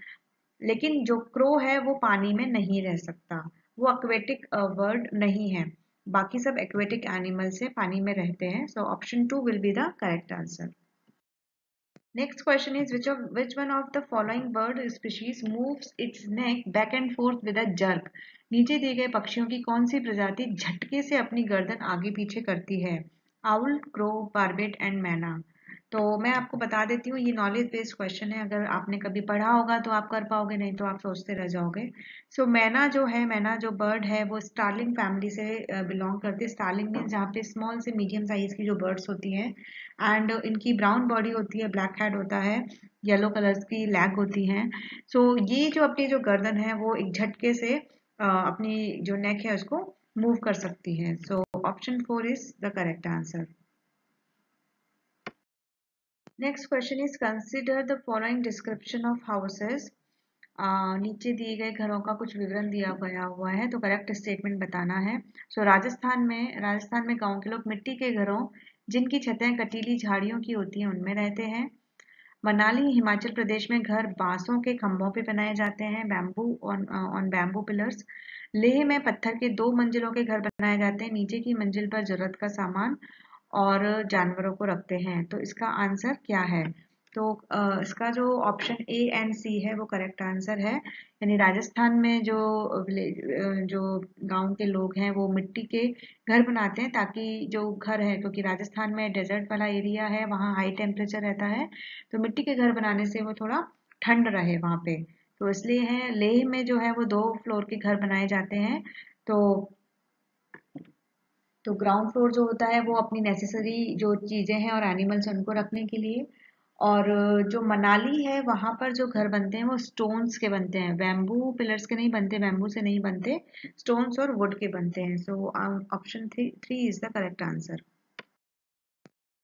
लेकिन जो क्रो है वो पानी में नहीं रह सकता, वो एक्वेटिक बर्ड नहीं है। बाकी सब एक्वेटिक एनिमल से पानी में रहते हैं। So option 2 will be the correct answer. Next question is, which one of the following bird species moves its neck back and forth with a jerk? नीचे दिए गए पक्षियों की कौन सी प्रजाति झटके से अपनी गर्दन आगे पीछे करती है? आउल, क्रो, बार्बेट एंड मैना। तो मैं आपको बता देती हूँ, ये नॉलेज बेस्ड क्वेश्चन है। अगर आपने कभी पढ़ा होगा तो आप कर पाओगे, नहीं तो आप सोचते रह जाओगे। सो मैना जो है, मैना जो बर्ड है वो स्टार्लिंग फैमिली से बिलोंग करती है। स्टार्लिंग मीन्स जहाँ पे स्मॉल से मीडियम साइज की जो बर्ड्स होती हैं, एंड इनकी ब्राउन बॉडी होती है, ब्लैक हेड होता है, येलो कलर्स की लैग होती हैं। सो ये जो अपनी जो गर्दन है वो एक झटके से अपनी जो नेक है उसको मूव कर सकती है। So option 4 is the correct answer. Next question is, consider the following description of houses. नीचे दिए गए घरों का कुछ विवरण दिया गया हुआ है, तो करेक्ट स्टेटमेंट बताना है। सो राजस्थान में गांव के लोग मिट्टी के घरों जिनकी छतें कटीली झाड़ियों की होती हैं उनमें रहते हैं। मनाली हिमाचल प्रदेश में घर बांसों के खंभों पे बनाए जाते हैं, bamboo on bamboo pillars. Leh में पत्थर के 2 मंजिलों के घर बनाए जाते हैं, नीचे की मंजिल पर जरूरत का सामान और जानवरों को रखते हैं। तो इसका आंसर क्या है? तो इसका जो ऑप्शन ए एंड सी है वो करेक्ट आंसर है। यानी राजस्थान में जो गांव के लोग हैं वो मिट्टी के घर बनाते हैं, ताकि जो घर है, क्योंकि राजस्थान में डेजर्ट वाला एरिया है, वहाँ हाई टेम्परेचर रहता है, तो मिट्टी के घर बनाने से वो थोड़ा ठंड रहे वहाँ पे, तो इसलिए है। लेह में जो है वो 2 फ्लोर के घर बनाए जाते हैं। तो ग्राउंड फ्लोर जो होता है वो अपनी नेसेसरी जो चीजें हैं और एनिमल्स उनको रखने के लिए, और जो मनाली है वहां पर जो घर बनते हैं वो स्टोन्स के बनते हैं, बैम्बू पिलर्स के नहीं बनते, बैम्बू से नहीं बनते, स्टोन्स और वुड के बनते हैं। So option 3 is the correct answer.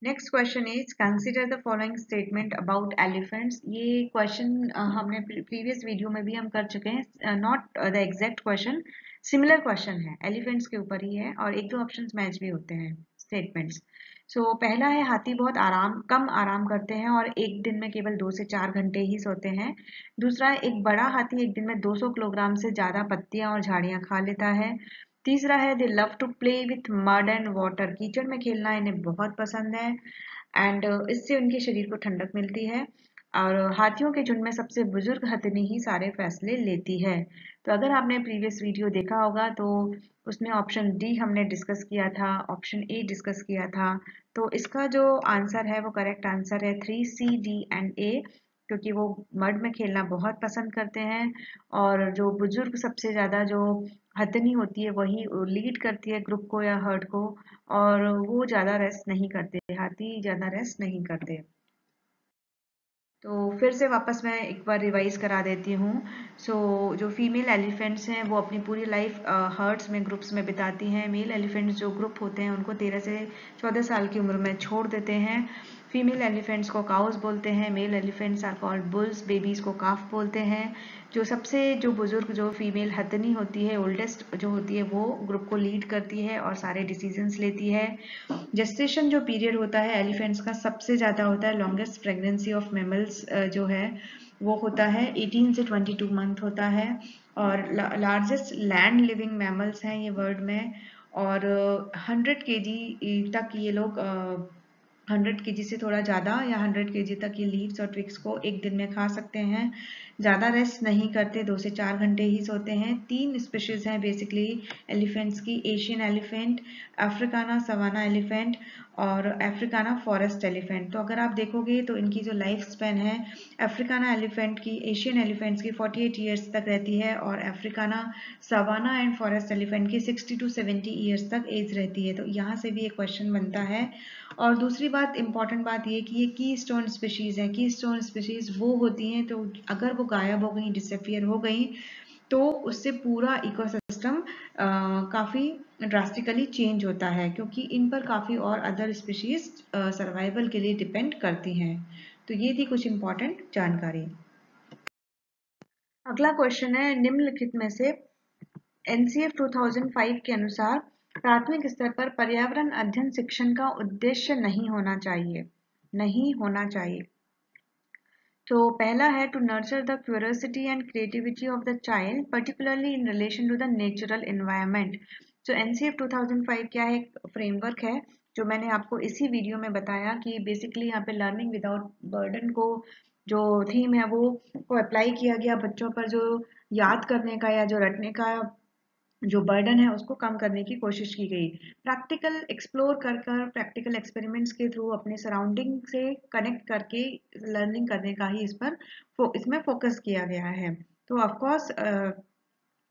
Next question is, consider the following statement about elephants. ये क्वेश्चन हमने प्रीवियस वीडियो में भी हम कर चुके हैं, not the exact question, similar question है, एलिफेंट्स के ऊपर ही है, और एक दो ऑप्शंस मैच भी होते हैं स्टेटमेंट्स। सो पहला है, हाथी बहुत कम आराम करते हैं और एक दिन में केवल 2 से 4 घंटे ही सोते हैं। दूसरा है, एक बड़ा हाथी एक दिन में 200 किलोग्राम से ज्यादा पत्तियां और झाड़ियां खा लेता है। तीसरा है, they love to play with mud and water, कीचड़ में खेलना इन्हें बहुत पसंद है, एंड इससे उनके शरीर को ठंडक मिलती है। और हाथियों के झुंड में सबसे बुजुर्ग हथिनी ही सारे फैसले लेती है। तो अगर आपने प्रीवियस वीडियो देखा होगा तो उसमें ऑप्शन डी हमने डिस्कस किया था, ऑप्शन ए डिस्कस किया था। तो इसका जो आंसर है वो करेक्ट आंसर है 3 C D एंड A, क्योंकि वो मड में खेलना बहुत पसंद करते हैं, और जो बुजुर्ग सबसे ज्यादा जो हथनी होती है वही लीड करती है ग्रुप को या हर्ड को, और वो ज्यादा रेस्ट नहीं करते, हाथी ज्यादा रेस्ट नहीं करते। तो फिर से वापस मैं एक बार रिवाइज करा देती हूँ। सो जो फीमेल एलिफेंट्स हैं वो अपनी पूरी लाइफ हर्ड्स में, ग्रुप्स में बिताती हैं। मेल एलिफेंट्स जो ग्रुप होते हैं उनको 13 से 14 साल की उम्र में छोड़ देते हैं। फीमेल एलिफेंट्स को काउस बोलते हैं, male elephants are called bulls, babies को काफ बोलते हैं। जो बुजुर्ग जो फीमेल हथनी होती है, ओल्डेस्ट जो होती है, वो ग्रुप को लीड करती है और सारे डिसीजंस लेती है। जेस्टेशन जो पीरियड होता है एलिफेंट्स का सबसे ज़्यादा होता है, लॉन्गेस्ट प्रेगनेंसी ऑफ मेमल्स जो है वो होता है 18 से 22 मंथ होता है, और लार्जेस्ट लैंड लिविंग मैमल्स हैं ये वर्ल्ड में, और 100 kg तक ये लोग 100 kg से थोड़ा ज़्यादा या 100 kg तक ये लीव्स और ट्विक्स को एक दिन में खा सकते हैं। ज़्यादा रेस्ट नहीं करते, 2 से 4 घंटे ही सोते हैं। 3 स्पीशीज़ हैं बेसिकली एलिफेंट्स की, एशियन एलिफेंट, अफ्रीकाना सवाना एलिफेंट और अफ्रीकाना फॉरेस्ट एलिफेंट। तो अगर आप देखोगे तो इनकी जो लाइफ स्पैन है, अफ्रीकाना एलिफेंट की, एशियन एलिफेंट्स की 48 ईयर्स तक रहती है और अफ्रीकाना सवाना एंड फॉरेस्ट एलिफेंट की 60 to 70 ईयर्स तक एज रहती है। तो यहाँ से भी एक क्वेश्चन बनता है। और दूसरी बात, इंपॉर्टेंट बात ये कि ये की स्टोन स्पीशीज है। की स्टोन स्पीशीज वो होती हैं तो अगर वो गायब हो गई, डिसअपियर हो गई, तो उससे पूरा इकोसिस्टम काफ़ी ड्रास्टिकली चेंज होता है, क्योंकि इन पर काफ़ी और अदर स्पीशीज सर्वाइवल के लिए डिपेंड करती हैं। तो ये थी कुछ इंपॉर्टेंट जानकारी। अगला क्वेश्चन है, निम्नलिखित में से एनसीएफ 2005 के अनुसार प्राथमिक स्तर पर पर्यावरण अध्ययन शिक्षण का उद्देश्य नहीं होना चाहिए। नहीं होना चाहिए। तो पहला है, to nurture the curiosity and creativity of the child particularly in relation to the natural environment. तो एनसीएफ 2005 क्या है? एक फ्रेमवर्क है जो मैंने आपको इसी वीडियो में बताया कि बेसिकली यहाँ पे लर्निंग विदाउट बर्डन को जो थीम है वो को अप्लाई किया गया बच्चों पर, जो याद करने का या जो रटने का जो बर्डन है उसको कम करने की कोशिश की गई। प्रैक्टिकल एक्सप्लोर कर कर, प्रैक्टिकल एक्सपेरिमेंट्स के थ्रू अपने सराउंडिंग से कनेक्ट करके लर्निंग करने का ही इसमें फोकस किया गया है। तो ऑफ कोर्स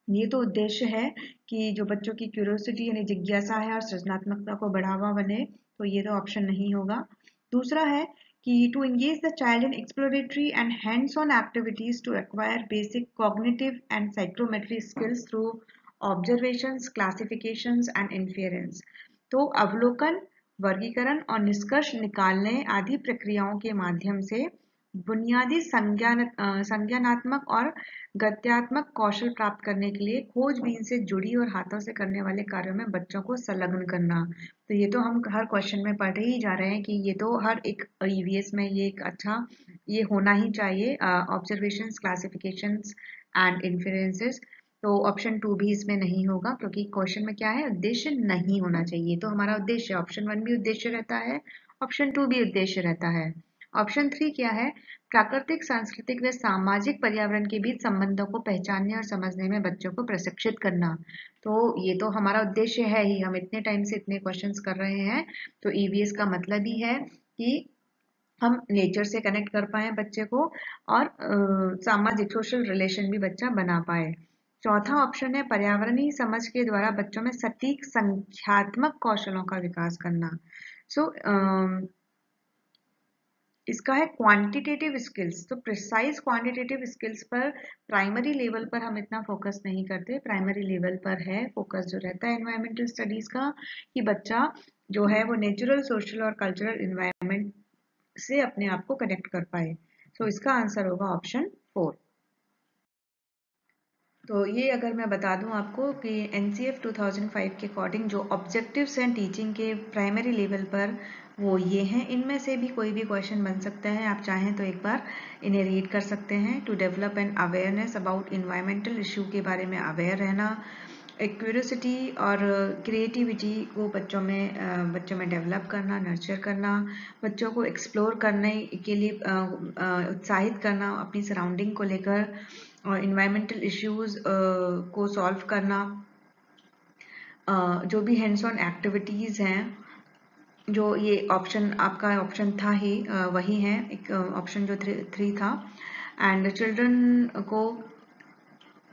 ये तो उद्देश्य है कि जो बच्चों की क्यूरियोसिटी यानी जिज्ञासा है और सृजनात्मकता को बढ़ावा बने, तो ये तो ऑप्शन नहीं होगा। दूसरा है कि to engage the child in exploratory and hands on activities to acquire basic cognitive and psychometry skills through observations, classifications and inference. तो अवलोकन, वर्गीकरण और निष्कर्ष निकालने आदि प्रक्रियाओं के माध्यम से बुनियादी संज्ञानात्मक और गत्यात्मक कौशल प्राप्त करने के लिए खोजबीन से जुड़ी और हाथों से करने वाले कार्यों में बच्चों को संलग्न करना। तो ये तो हम हर क्वेश्चन में पढ़ ही जा रहे हैं कि ये तो हर एक ईवीएस में ये एक अच्छा ये होना ही चाहिए, ऑब्जर्वेशंस, क्लासिफिकेशंस एंड इन्फेरेंसेस। तो ऑप्शन 2 भी इसमें नहीं होगा, क्योंकि क्वेश्चन में क्या है, उद्देश्य नहीं होना चाहिए। तो हमारा उद्देश्य, ऑप्शन 1 भी उद्देश्य रहता है, ऑप्शन 2 भी उद्देश्य रहता है। ऑप्शन 3 क्या है? प्राकृतिक, सांस्कृतिक व सामाजिक पर्यावरण के बीच संबंधों को पहचानने और समझने में बच्चों को प्रशिक्षित करना। तो ये तो हमारा उद्देश्य है ही, हम इतने टाइम से इतने क्वेश्चंस कर रहे हैं, तो ईवीएस का मतलब ही है कि हम नेचर से कनेक्ट कर पाए बच्चे को और सामाजिक सोशल रिलेशन भी बच्चा बना पाए। चौथा ऑप्शन है, पर्यावरणीय समझ के द्वारा बच्चों में सटीक संख्यात्मक कौशलों का विकास करना। सो इसका है क्वांटिटेटिव स्किल्स। तो प्रिसाइज क्वांटिटेटिव स्किल्स पर प्राइमरी लेवल पर हम इतना फोकस नहीं करते। प्राइमरी लेवल पर है फोकस जो रहता है एनवायरमेंटल स्टडीज का, कि बच्चा जो है वो नेचुरल, सोशल और कल्चरल एनवायरमेंट से अपने आप को कनेक्ट कर पाए। तो इसका आंसर होगा ऑप्शन 4। तो ये अगर मैं बता दूं आपको कि एनसीएफ 2005 के अकॉर्डिंग जो ऑब्जेक्टिव्स हैं टीचिंग के प्राइमरी लेवल पर, वो ये हैं। इनमें से भी कोई भी क्वेश्चन बन सकता है, आप चाहें तो एक बार इन्हें रीड कर सकते हैं। To develop an awareness about environmental issue के बारे में अवेयर रहना, एक क्यूरियोसिटी और क्रिएटिविटी को बच्चों में डेवलप करना, नर्चर करना, बच्चों को एक्सप्लोर करने के लिए उत्साहित करना अपनी सराउंडिंग को लेकर, और इन्वायरमेंटल इश्यूज को सॉल्व करना, जो भी हैंड्स ऑन एक्टिविटीज़ हैं, जो ये ऑप्शन आपका ऑप्शन था ही वही है, एक ऑप्शन जो 3 था। एंड चिल्ड्रन को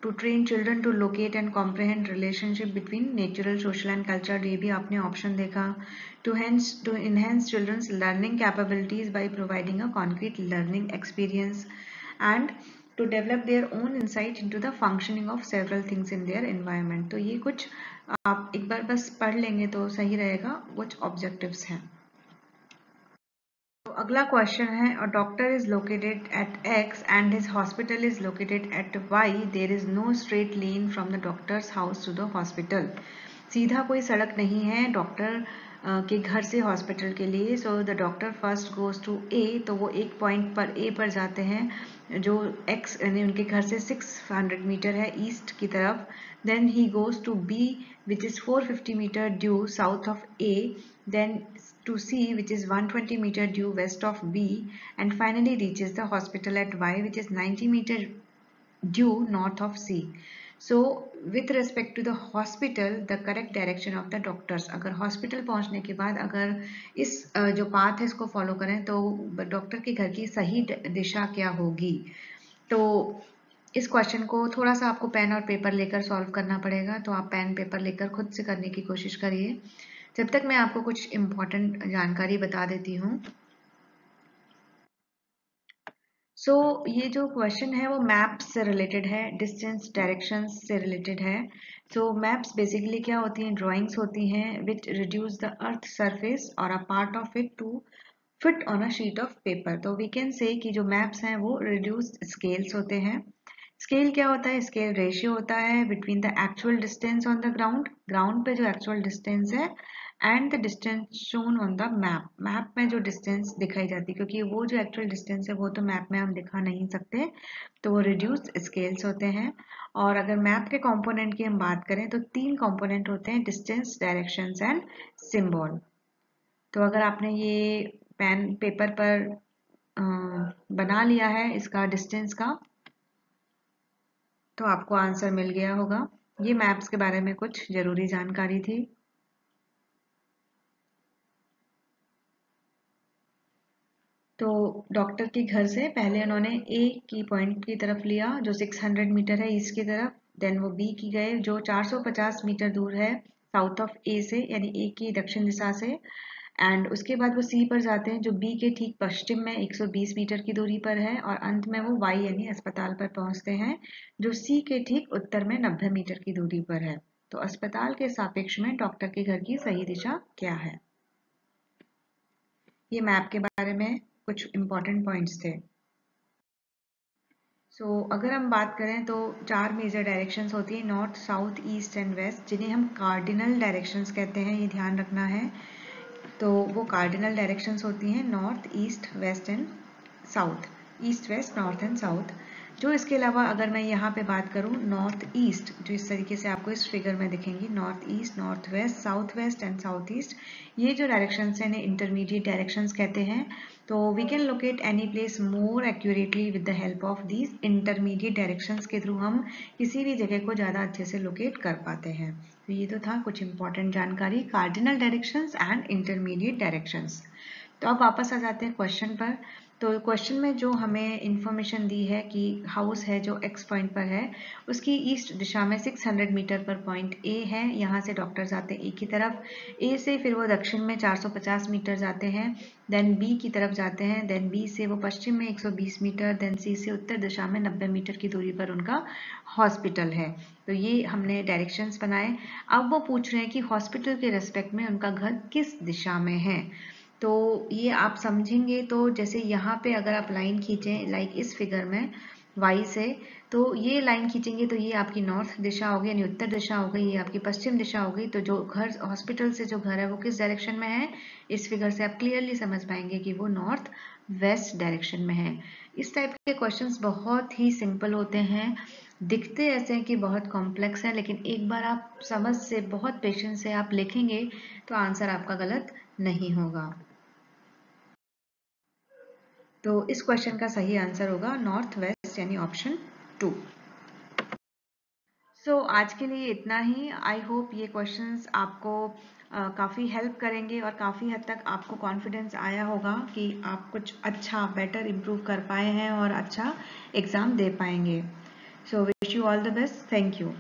to train children to locate and comprehend relationship between natural, social and culture, ये भी आपने ऑप्शन देखा। To enhance children's learning capabilities by providing a concrete learning experience and to develop their own insight into the functioning of several things in their environment। तो ये कुछ आप एक बार बस पढ़ लेंगे तो सही रहेगा, कुछ ऑब्जेक्टिव्स हैं। तो अगला क्वेश्चन है, a doctor is located at X and his hospital is located at Y, there is no straight lane from the doctor's house to the hospital। सीधा कोई सड़क नहीं है डॉक्टर के घर से हॉस्पिटल के लिए। So the doctor first goes to a, तो वो एक पॉइंट पर ए पर जाते हैं जो एक्स यानी उनके घर से 600 मीटर है ईस्ट की तरफ। Then he goes to B which is 450 metre due south of A, then to C, which is 120 meter due west of B, and finally reaches the hospital at Y, which is 90 meter due north of C. So with respect to the hospital, the correct direction of the doctors, अगर hospital पहुंचने के बाद अगर इस जो path है इसको follow करें तो डॉक्टर के घर की सही दिशा क्या होगी। तो इस क्वेश्चन को थोड़ा सा आपको पेन और पेपर लेकर सॉल्व करना पड़ेगा, तो आप पेन पेपर लेकर खुद से करने की कोशिश करिए। जब तक मैं आपको कुछ इम्पोर्टेंट जानकारी बता देती हूँ। सो ये जो क्वेश्चन है वो मैप्स से रिलेटेड है, डिस्टेंस डायरेक्शंस से रिलेटेड है। सो मैप्स बेसिकली क्या होती हैं, ड्राइंग्स होती हैं which reduce the earth surface और a part of it to fit on a sheet of paper. तो वी कैन से कि जो मैप्स हैं वो रिड्यूस्ड स्केल्स होते हैं। स्केल क्या होता है, स्केल रेशियो होता है between the actual distance on the ground, ground पे जो एक्चुअल डिस्टेंस है, and the distance shown on the map, map में जो डिस्टेंस दिखाई जाती है, क्योंकि वो जो एक्चुअल डिस्टेंस है वो तो मैप में हम दिखा नहीं सकते, तो वो रिड्यूस्ड स्केल्स होते हैं। और अगर मैप के कंपोनेंट की हम बात करें तो 3 कंपोनेंट होते हैं, डिस्टेंस, डायरेक्शंस एंड सिंबल। तो अगर आपने ये पेन पेपर पर बना लिया है इसका डिस्टेंस का, तो आपको आंसर मिल गया होगा। ये मैप्स के बारे में कुछ जरूरी जानकारी थी। तो डॉक्टर के घर से पहले उन्होंने ए की पॉइंट की तरफ लिया जो 600 मीटर है ईस्ट की तरफ, देन वो बी की गए जो 450 मीटर दूर है साउथ ऑफ ए से, यानी ए की दक्षिण दिशा से, एंड उसके बाद वो सी पर जाते हैं जो बी के ठीक पश्चिम में 120 मीटर की दूरी पर है, और अंत में वो वाई यानी अस्पताल पर पहुंचते हैं जो सी के ठीक उत्तर में 90 मीटर की दूरी पर है। तो अस्पताल के सापेक्ष में डॉक्टर के घर की सही दिशा क्या है। ये मैप के बारे में कुछ इंपॉर्टेंट पॉइंट्स थे। अगर हम बात करें तो 4 मेजर डायरेक्शंस होती हैं, north, south, east and west, जिन्हें हम कार्डिनल डायरेक्शंस कहते हैं, ये ध्यान रखना है। तो वो कार्डिनल डायरेक्शंस होती हैं north, east, west and south, east, west, north and south. जो इसके अलावा अगर मैं यहाँ पे बात करूँ नॉर्थ ईस्ट, जो इस तरीके से आपको इस फिगर में दिखेंगी, north east, north west and south east, ये जो डायरेक्शंस हैं इंटरमीडिएट डायरेक्शंस कहते हैं। तो we can locate any place more accurately with the help of these intermediate directions के थ्रू हम किसी भी जगह को ज़्यादा अच्छे से लोकेट कर पाते हैं। तो ये तो था कुछ इंपॉर्टेंट जानकारी, cardinal directions and intermediate directions. तो अब वापस आ जाते हैं क्वेश्चन पर। तो क्वेश्चन में जो हमें इंफॉर्मेशन दी है कि हाउस है जो एक्स पॉइंट पर है, उसकी ईस्ट दिशा में 600 मीटर पर पॉइंट ए है, यहाँ से डॉक्टर जाते हैं ए की तरफ, ए से फिर वो दक्षिण में 450 मीटर जाते हैं, देन बी की तरफ जाते हैं, देन बी से वो पश्चिम में 120 मीटर, देन सी से उत्तर दिशा में 90 मीटर की दूरी पर उनका हॉस्पिटल है। तो ये हमने डायरेक्शंस बनाए। अब वो पूछ रहे हैं कि हॉस्पिटल के रेस्पेक्ट में उनका घर किस दिशा में है। तो ये आप समझेंगे, तो जैसे यहाँ पे अगर आप लाइन खींचें लाइक इस फिगर में वाई से, तो ये लाइन खींचेंगे तो ये आपकी नॉर्थ दिशा हो गई, यानी उत्तर दिशा हो गई, ये आपकी पश्चिम दिशा हो गई। तो जो घर हॉस्पिटल से जो घर है वो किस डायरेक्शन में है, इस फिगर से आप क्लियरली समझ पाएंगे कि वो नॉर्थ वेस्ट डायरेक्शन में है। इस टाइप के क्वेश्चंस बहुत ही सिंपल होते हैं, दिखते ऐसे हैं कि बहुत कॉम्प्लेक्स है, लेकिन एक बार आप समझ से बहुत पेशेंस से आप लिखेंगे तो आंसर आपका गलत नहीं होगा। तो इस क्वेश्चन का सही आंसर होगा नॉर्थ वेस्ट, यानी ऑप्शन 2। आज के लिए इतना ही। आई होप ये क्वेश्चंस आपको काफ़ी हेल्प करेंगे और काफ़ी हद तक आपको कॉन्फिडेंस आया होगा कि आप कुछ अच्छा बेटर इम्प्रूव कर पाए हैं और अच्छा एग्ज़ाम दे पाएंगे। Wish you all the best. Thank you.